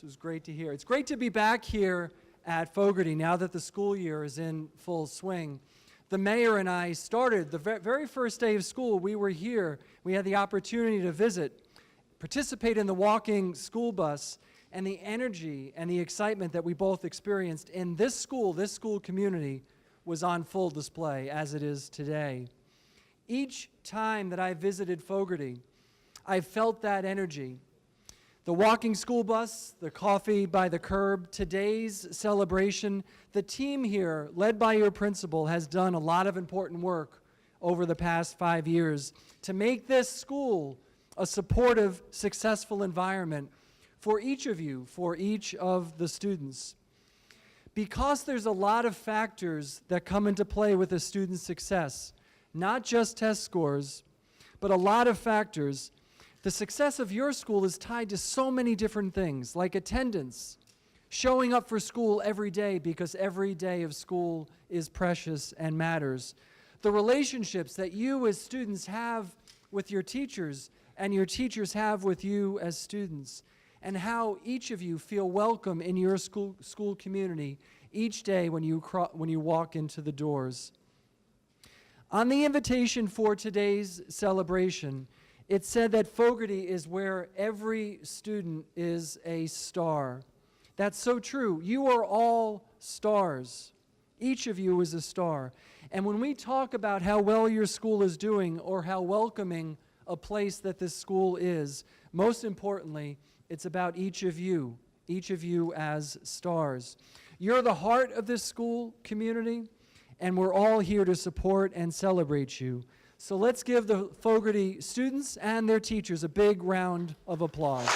This was great to hear. It's great to be back here at Fogarty now that the school year is in full swing. The mayor and I started the very first day of school. We were here. We had the opportunity to visit, participate in the walking school bus, and the energy and the excitement that we both experienced in this school community was on full display as it is today. Each time that I visited Fogarty, I felt that energy. The walking school bus, the coffee by the curb, today's celebration, the team here, led by your principal, has done a lot of important work over the past 5 years to make this school a supportive, successful environment for each of you, for each of the students. Because there's a lot of factors that come into play with a student's success, not just test scores, but a lot of factors. The success of your school is tied to so many different things, like attendance, showing up for school every day because every day of school is precious and matters. The relationships that you as students have with your teachers and your teachers have with you as students, and how each of you feel welcome in your school community each day when you walk into the doors. On the invitation for today's celebration, it said that Fogarty is where every student is a star. That's so true. You are all stars. Each of you is a star. And when we talk about how well your school is doing or how welcoming a place that this school is, most importantly, it's about each of you as stars. You're the heart of this school community, and we're all here to support and celebrate you. So let's give the Fogarty students and their teachers a big round of applause.